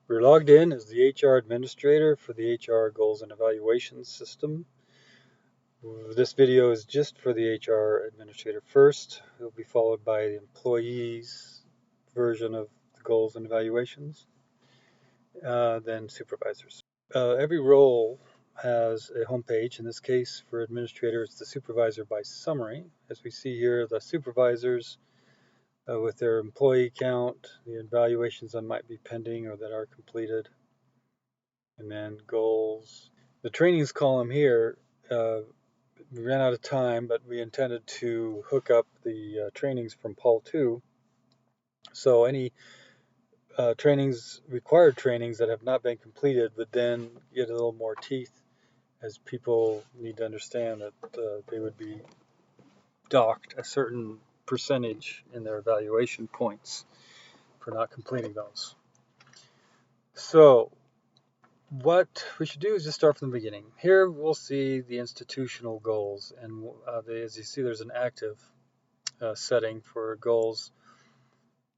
We're logged in as the HR administrator for the HR goals and evaluations system. This video is just for the HR administrator first. It will be followed by the employees version of the goals and evaluations, then supervisors. Every role has a home page. In this case, for administrator, it's the supervisor by summary. As we see here, the supervisors with their employee count, the evaluations that might be pending or that are completed, and then goals. The trainings column here, we ran out of time, but we intended to hook up the trainings from Paul 2. So any required trainings that have not been completed would then get a little more teeth, as people need to understand that they would be docked a certain percentage in their evaluation points for not completing those. So what we should do is just start from the beginning. Here we'll see the institutional goals, and as you see, there's an active setting for goals,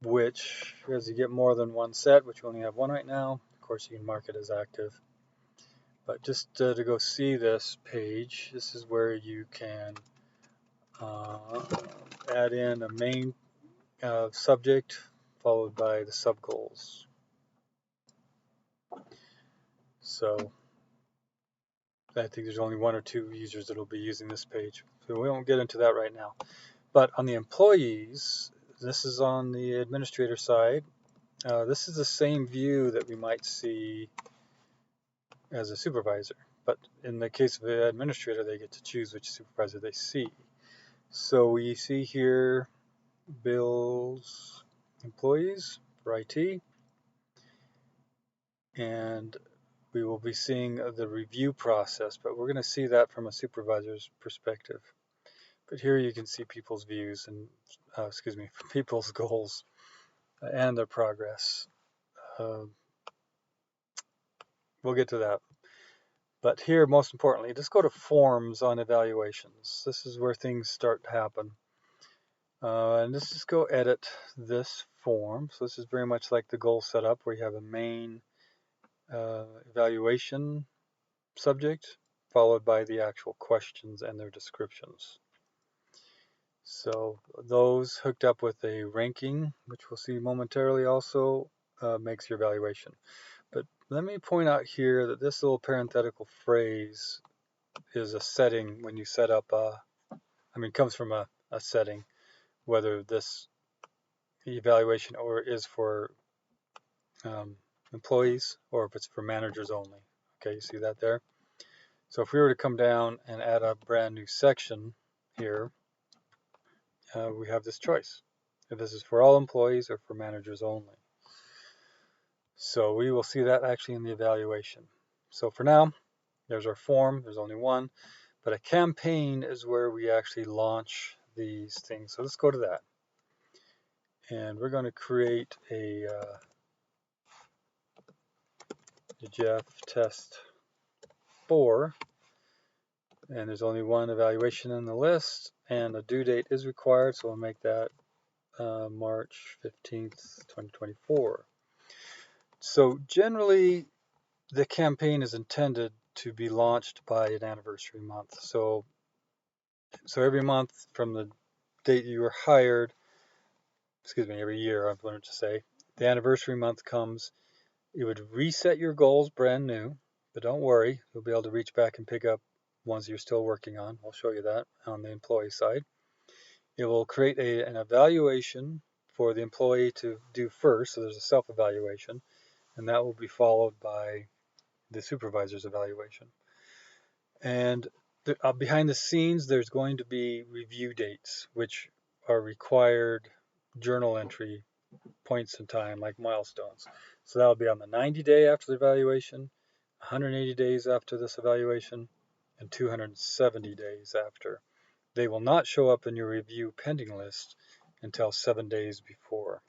which as you get more than one set, which we only have one right now, of course you can mark it as active. But just to go see this page, this is where you can add in a main subject followed by the sub-goals. So I think there's only one or two users that will be using this page, so we won't get into that right now. But on the employees, this is on the administrator side. This is the same view that we might see as a supervisor, but in the case of the administrator, they get to choose which supervisor they see. So we see here Bill's employees for IT, and we will be seeing the review process, but we're going to see that from a supervisor's perspective. But here you can see people's views and, people's goals and their progress. We'll get to that. But here, most importantly, just go to forms on evaluations. This is where things start to happen. And let's just go edit this form. So this is very much like the goal setup, where you have a main evaluation subject followed by the actual questions and their descriptions. So those hooked up with a ranking, which we'll see momentarily, also makes your evaluation. But let me point out here that this little parenthetical phrase is a setting when you set up comes from a setting, whether this evaluation is for employees or if it's for managers only. Okay, you see that there? So if we were to come down and add a brand new section here, we have this choice, if this is for all employees or for managers only. So we will see that actually in the evaluation. So for now, there's our form. There's only one, but a campaign is where we actually launch these things. So let's go to that. And we're going to create a Jeff test 4. And there's only one evaluation in the list, and a due date is required, so we'll make that March 15th, 2024. So generally, the campaign is intended to be launched by an anniversary month. So every month from the date you were hired, every year, I wanted to say, the anniversary month comes, you would reset your goals brand new, but don't worry, you'll be able to reach back and pick up ones you're still working on. I'll show you that on the employee side. It will create an evaluation for the employee to do first, so there's a self-evaluation, and that will be followed by the supervisor's evaluation. And behind the scenes, there's going to be review dates, which are required journal entry points in time, like milestones. So that'll be on the 90 day after the evaluation, 180 days after this evaluation, and 270 days after. They will not show up in your review pending list until 7 days before.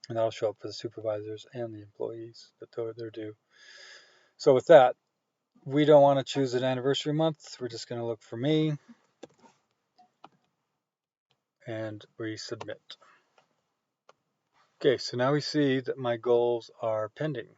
And that'll show up for the supervisors and the employees that they're due. So with that, we don't want to choose an anniversary month. We're just going to look for me and resubmit. Okay, so now we see that my goals are pending.